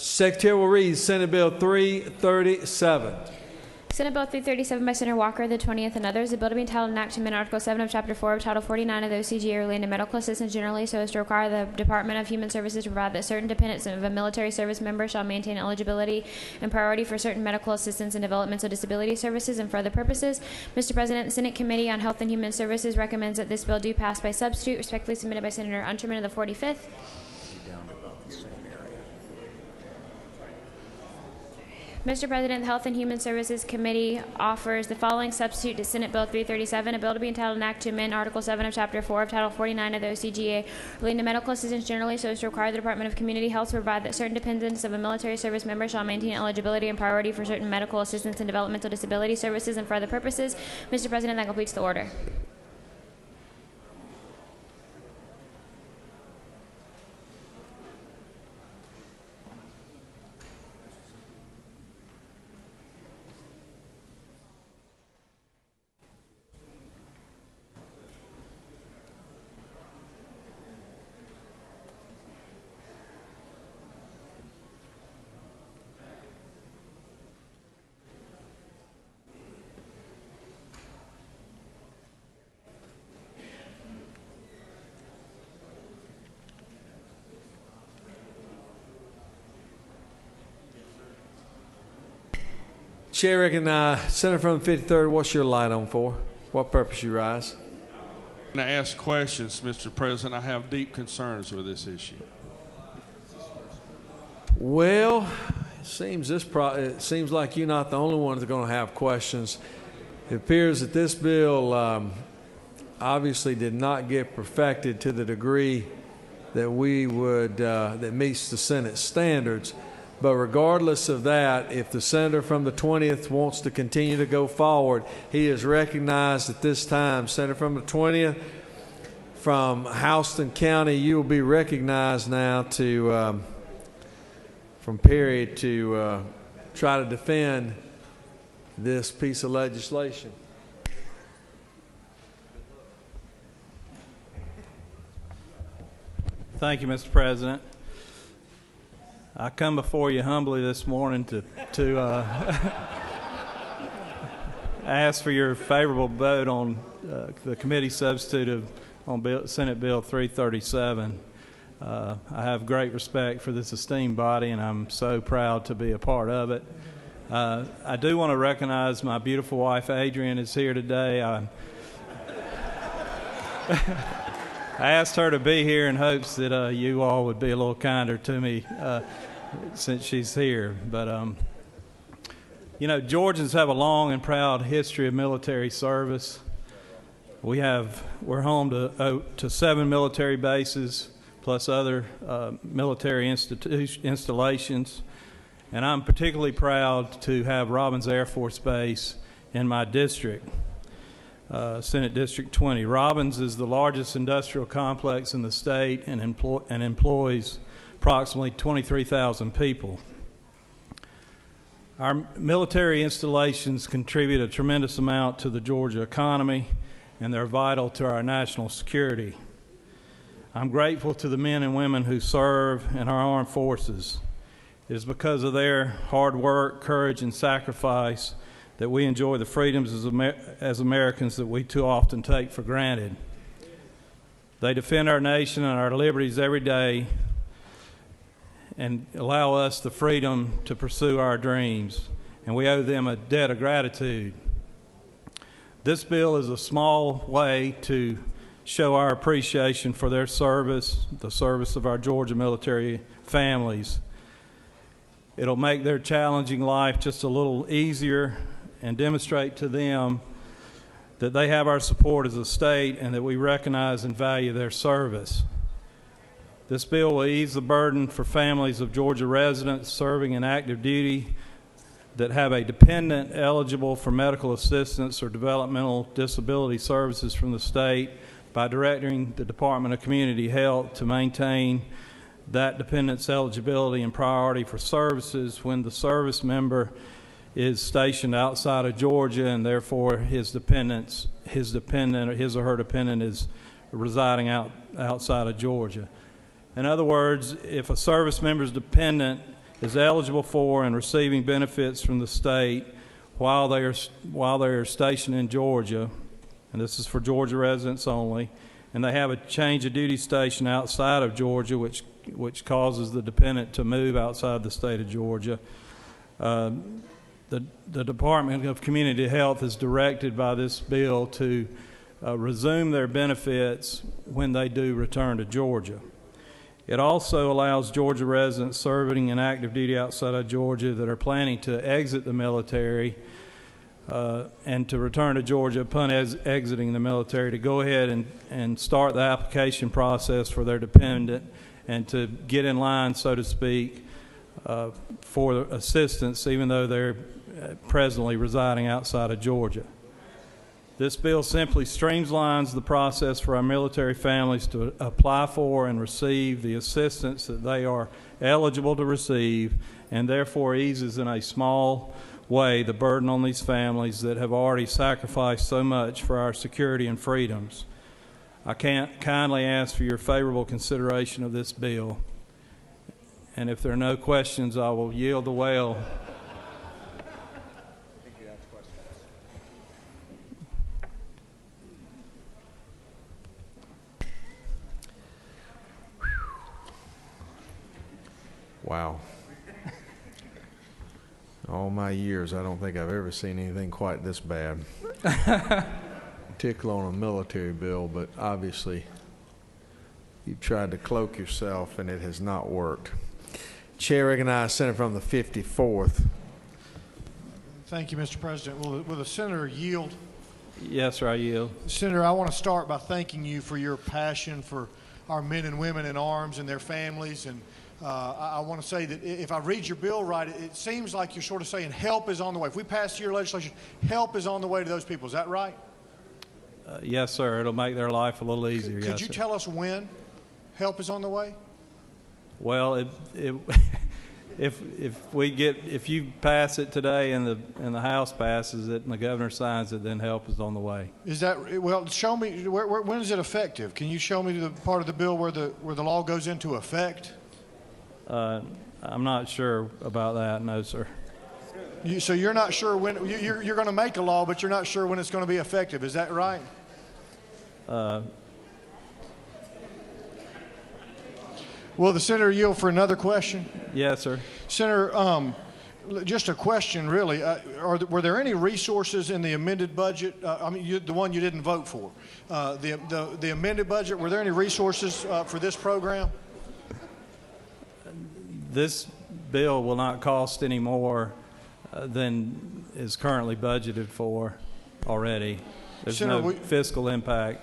Secretary will read Senate Bill 337. Senate Bill 337 by Senator Walker, the 20th, and others. The bill to be entitled an act to amend Article 7 of Chapter 4 of Title 49 of the OCGA relating to medical assistance generally so as to require the Department of Human Services to provide that certain dependents of a military service member shall maintain eligibility and priority for certain medical assistance and developmental disability services and for other purposes. Mr. President, the Senate Committee on Health and Human Services recommends that this bill do pass by substitute, respectfully submitted by Senator Unterman of the 45th. Mr. President, the Health and Human Services Committee offers the following substitute to Senate Bill 337, a bill to be entitled an act to amend Article 7 of Chapter 4 of Title 49 of the OCGA relating to medical assistance generally so as to require the Department of Community Health to provide that certain dependents of a military service member shall maintain eligibility and priority for certain medical assistance and developmental disability services and for other purposes. Mr. President, that completes the order. Chair recognizes Senator from the 53rd. What's your light on for? What purpose you rise? To ask questions, Mr. President. I have deep concerns with this issue. Well, it seems like you're not the only one that's going to have questions. It appears that this bill obviously did not get perfected to the degree that we would that meets the Senate standards. But regardless of that, if the senator from the 20th wants to continue to go forward, he is recognized at this time. Senator from the 20th from Houston County, you will be recognized now to, from Perry, to try to defend this piece of legislation. Thank you, Mr. President. I come before you humbly this morning to ask for your favorable vote on the committee substitute on Senate Bill 337. I have great respect for this esteemed body, and I'm so proud to be a part of it. I do want to recognize my beautiful wife, Adrienne, is here today. I asked her to be here in hopes that you all would be a little kinder to me since she's here. But, you know, Georgians have a long and proud history of military service. We're home to 7 military bases plus other military installations. And I'm particularly proud to have Robbins Air Force Base in my district. Senate District 20. Robbins is the largest industrial complex in the state and employs approximately 23,000 people. Our military installations contribute a tremendous amount to the Georgia economy, and they're vital to our national security. I'm grateful to the men and women who serve in our armed forces. It is because of their hard work, courage, and sacrifice that we enjoy the freedoms as Americans that we too often take for granted. They defend our nation and our liberties every day and allow us the freedom to pursue our dreams, and we owe them a debt of gratitude. This bill is a small way to show our appreciation for their service, the service of our Georgia military families. It'll make their challenging life just a little easier and demonstrate to them that they have our support as a state and that we recognize and value their service. This bill will ease the burden for families of Georgia residents serving in active duty that have a dependent eligible for medical assistance or developmental disability services from the state by directing the Department of Community Health to maintain that dependent's eligibility and priority for services when the service member is stationed outside of Georgia and therefore his or her dependent is residing outside of Georgia. In other words, if a service member's dependent is eligible for and receiving benefits from the state while they are stationed in Georgia, and this is for Georgia residents only, and they have a change of duty station outside of Georgia, which causes the dependent to move outside the state of Georgia. The Department of Community Health is directed by this bill to resume their benefits when they do return to Georgia. It also allows Georgia residents serving in active duty outside of Georgia that are planning to exit the military and to return to Georgia upon exiting the military to go ahead and start the application process for their dependent and to get in line, so to speak, for assistance, even though they're presently residing outside of Georgia. This bill simply streamlines the process for our military families to apply for and receive the assistance that they are eligible to receive, and therefore eases in a small way the burden on these families that have already sacrificed so much for our security and freedoms. I can't kindly ask for your favorable consideration of this bill. And if there are no questions, I will yield the well. Wow. All my years, I don't think I've ever seen anything quite this bad. Particularly on a military bill, but obviously you tried to cloak yourself and it has not worked. Chair recognizes Senator from the 54th. Thank you, Mr. President. Will the senator yield? Yes, sir, I yield. Senator, I want to start by thanking you for your passion for our men and women in arms and their families. And I want to say that if I read your bill right, it seems like you're sort of saying help is on the way. If we pass your legislation, help is on the way to those people. Is that right? Yes, sir. It'll make their life a little easier. Could you tell us when help is on the way? Well, if you pass it today and the House passes it and the governor signs it, then help is on the way. Is that well? Show me when is it effective? Can you show me the part of the bill where the law goes into effect? I'm not sure about that. No, sir. So you're not sure when you're going to make a law, but you're not sure when it's going to be effective. Is that right? Will the senator yield for another question? Yes, sir. Senator, just a question, really. Were there any resources in the amended budget? I mean, the one you didn't vote for, the amended budget. Were there any resources for this program? This bill will not cost any more than is currently budgeted for already. There's Senator, no fiscal impact.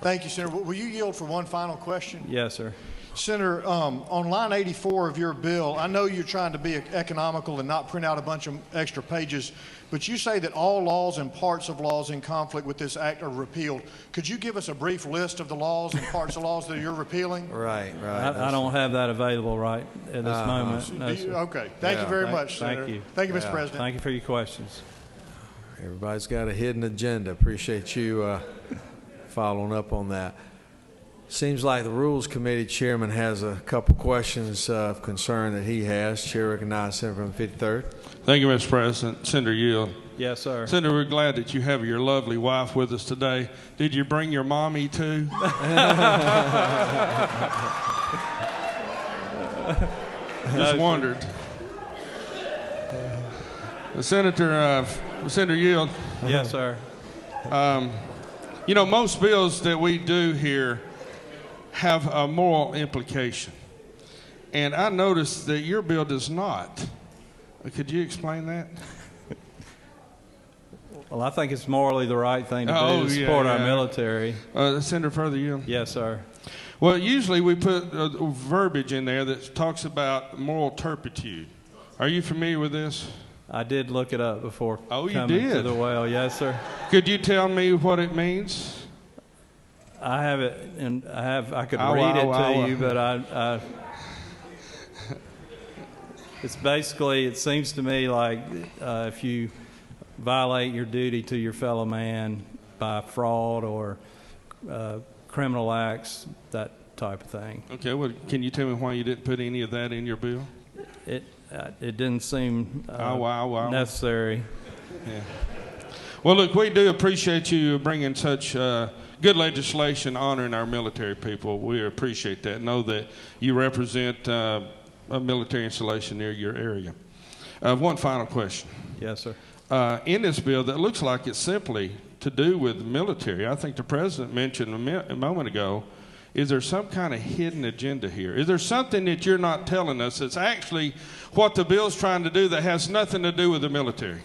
Thank you, Senator. Will you yield for one final question? Yes, sir. Senator, on line 84 of your bill, I know you're trying to be economical and not print out a bunch of extra pages, but you say that all laws and parts of laws in conflict with this act are repealed. Could you give us a brief list of the laws and parts of laws that you're repealing? Right. I don't have that available right at this moment. No, sir. Okay. Thank you very much, Senator. Thank you. Thank you, Mr. President. Thank you for your questions. Everybody's got a hidden agenda. Appreciate you following up on that. Seems like the Rules Committee Chairman has a couple questions of concern that he has. Chair recognizes Senator from the 53rd. Thank you, Mr. President. Senator Yield. Yes, sir. Senator, we're glad that you have your lovely wife with us today. Did you bring your mommy too? Just wondered. Senator Yield. Yes, sir. You know, most bills that we do here have a moral implication. And I noticed that your bill does not. Could you explain that? Well, I think it's morally the right thing to do to support our military. Senator Further, you? Yes, sir. Well, usually we put verbiage in there that talks about moral turpitude. Are you familiar with this? I did look it up before you coming did? to the well. Yes, sir. Could you tell me what it means? I have it, and I could read it to you, but it's basically, it seems to me like if you violate your duty to your fellow man by fraud or criminal acts, that type of thing. Okay, well, can you tell me why you didn't put any of that in your bill? It didn't seem Wow. necessary. Yeah. Well, look, we do appreciate you bringing such good legislation honoring our military people. We appreciate that. Know that you represent a military installation near your area. One final question. Yes, sir. In this bill that looks like it's simply to do with the military, I think the president mentioned a moment ago, is there some kind of hidden agenda here? Is there something that you're not telling us that's actually what the bill's trying to do that has nothing to do with the military?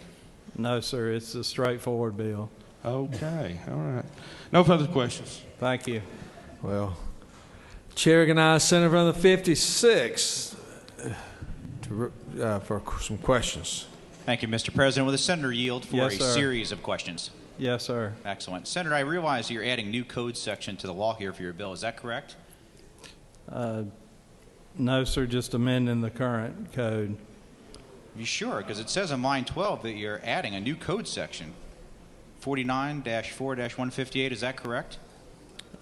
No, sir. It's a straightforward bill. Okay. All right. No further questions. Thank you. Well, Chair recognizes Senator from the 56 for some questions. Thank you, Mr. President. Will the senator yield for Yes, a sir. series of questions? Yes, sir. Excellent. Senator, I realize you're adding new code section to the law here for your bill. Is that correct? No, sir. Just amending the current code. You sure? Because it says on line 12 that you're adding a new code section, 49-4-158. Is that correct?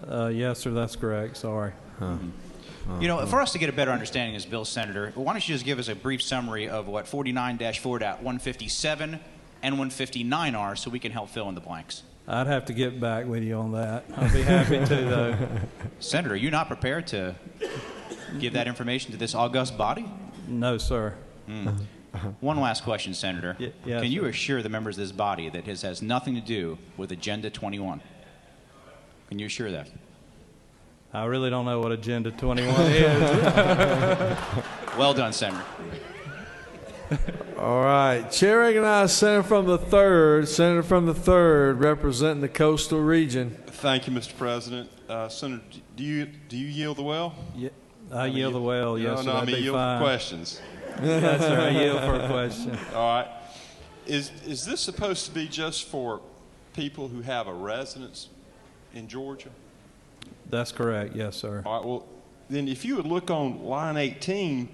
Yes, sir. That's correct. Sorry. You know, for us to get a better understanding of this bill, Senator, why don't you just give us a brief summary of what 49-4.157 and 159 are so we can help fill in the blanks? I'd have to get back with you on that. I'll be happy to, though. Senator, are you not prepared to give that information to this august body? No, sir. One last question, Senator. Yes, Can you sir. assure the members of this body that this has nothing to do with Agenda 21? Can you assure that? I really don't know what Agenda 21 is. Well done, Senator. All right. Chair recognizes Senator from the 3rd, representing the coastal region. Thank you, Mr. President. Senator, do you yield the well? Yeah, I yield the well, yes, sir. No, I That'd mean be yield fine. for questions. Yes, sir. I yield for a question. All right. Is this supposed to be just for people who have a residence in Georgia? That's correct. Yes, sir. All right. Well, then if you would look on line 18,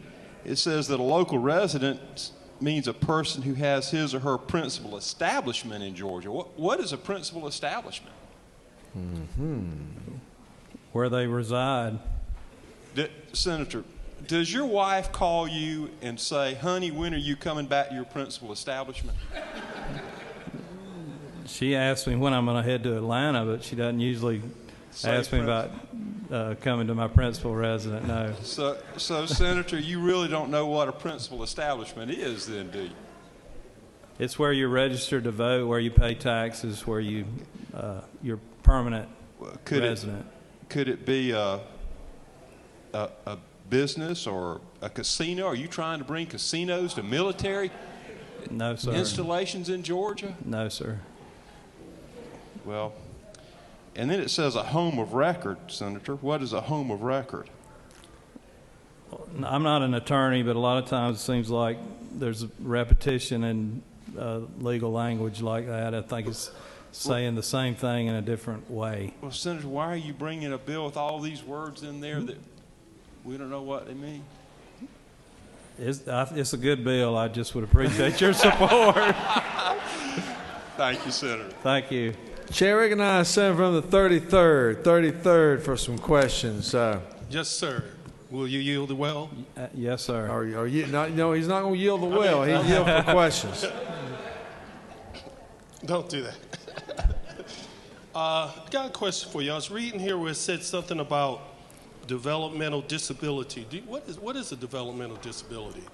it says that a local resident means a person who has his or her principal establishment in Georgia. What is a principal establishment? Where they reside. Senator, does your wife call you and say, honey, when are you coming back to your principal establishment? She asked me when I'm going to head to Atlanta, but she doesn't usually ask me about coming to my principal residence. No. So, Senator, you really don't know what a principal establishment is then, do you? It's where you're registered to vote, where you pay taxes, where you're permanent resident. Could it be a business or a casino? Are you trying to bring casinos to military No, sir. installations in Georgia? No, sir. Well, and then it says a home of record, Senator. What is a home of record? I'm not an attorney, but a lot of times it seems like there's a repetition in legal language like that. I think it's saying the same thing in a different way. Well, Senator, why are you bringing a bill with all these words in there that we don't know what they mean? It's a good bill. I just would appreciate your support. Thank you, Senator. Thank you. Chair recognizes Senator from the 33rd for some questions. Yes, sir. Will you yield the well? Yes, sir. Are you not? No, he's not going to yield the well. He'll yield for questions. Don't do that. Got a question for you. I was reading here where it said something about developmental disability. What is a developmental disability?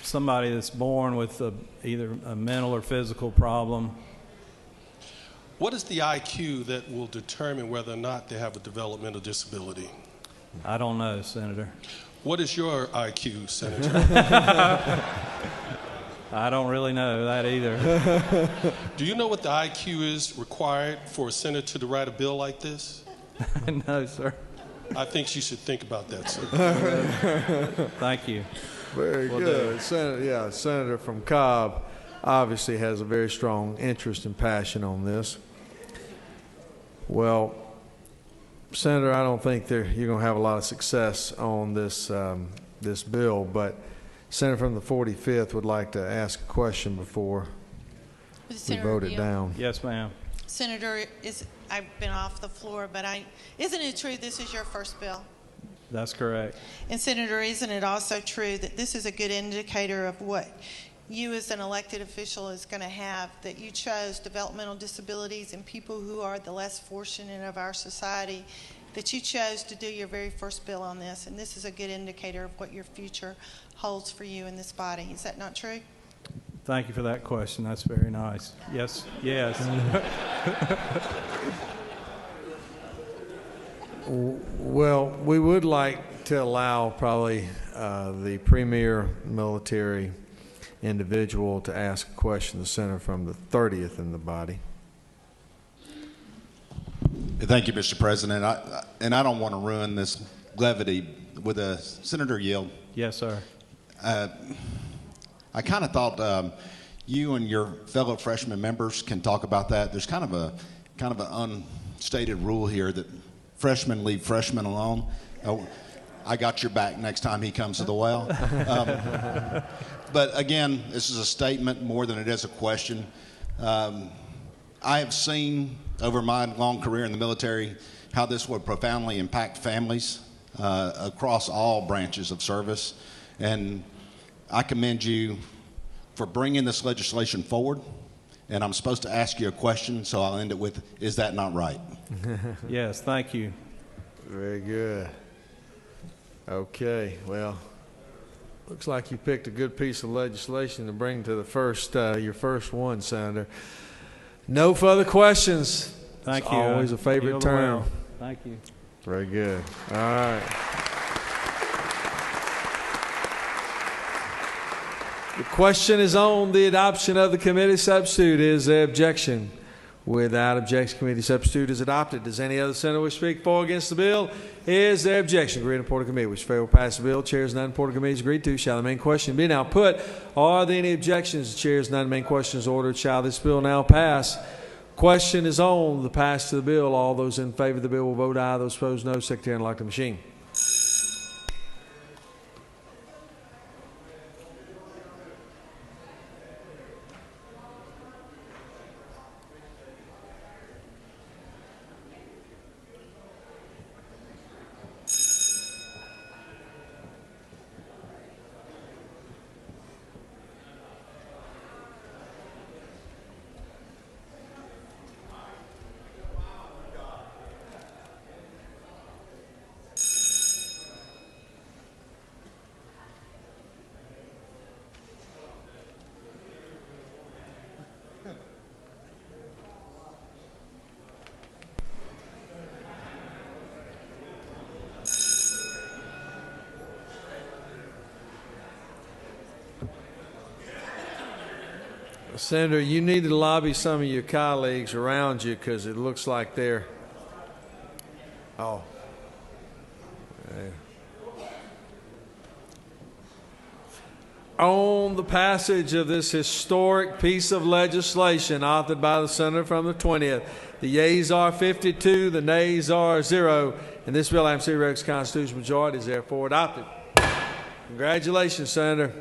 Somebody that's born with either a mental or physical problem. What is the IQ that will determine whether or not they have a developmental disability? I don't know, Senator. What is your IQ, Senator? I don't really know that either. Do you know what the IQ is required for a senator to write a bill like this? No, sir. I think you should think about that, sir. Thank you. Very good. Senator from Cobb obviously has a very strong interest and passion on this. Well, Senator, I don't think you're going to have a lot of success on this this bill, but Senator from the 45th would like to ask a question before we vote it down. Yes, ma'am. Senator, I've been off the floor, but isn't it true this is your first bill? That's correct. And Senator, isn't it also true that this is a good indicator of what you as an elected official is going to have, that you chose developmental disabilities and people who are the less fortunate of our society, that you chose to do your very first bill on this, and this is a good indicator of what your future holds for you in this body. Is that not true? Thank you for that question. That's very nice. Yes, yes. Well, we would like to allow probably the premier military individual to ask a question to the senator from the 30th in the body. Thank you, Mr. President. I don't want to ruin this levity with a Senator Yield. Yes, sir. I kind of thought you and your fellow freshman members can talk about that. There's kind of an unstated rule here that freshmen leave freshmen alone. Oh, I got your back next time he comes to the well. But again, this is a statement more than it is a question. I have seen over my long career in the military how this would profoundly impact families across all branches of service. And I commend you for bringing this legislation forward. And I'm supposed to ask you a question, so I'll end it with, is that not right? Yes, thank you. Very good. Okay, well, looks like you picked a good piece of legislation to bring to the first, your first one, Senator. No further questions. Thank It's you. always a favorite Yield term. well. Thank you. Very good. All right. The question is on the adoption of the committee substitute. Is there objection? Without objection, committee substitute is adopted. Does any other senator wish to speak for or against the bill? Is there objection? Agreed and reported committee. Which favor will pass the bill. Chairs none. Reported committees agreed to. Shall the main question be now put? Are there any objections? The chairs none. Main question is ordered. Shall this bill now pass? Question is on the pass to the bill. All those in favor of the bill will vote aye. Those opposed, no. Secretary, unlock the machine. Senator, you need to lobby some of your colleagues around you because it looks like they're, oh. Yeah. On the passage of this historic piece of legislation authored by the senator from the 20th, the yeas are 52, the nays are 0, and this bill, I'm Rex constitutional majority, is therefore adopted. Congratulations, Senator.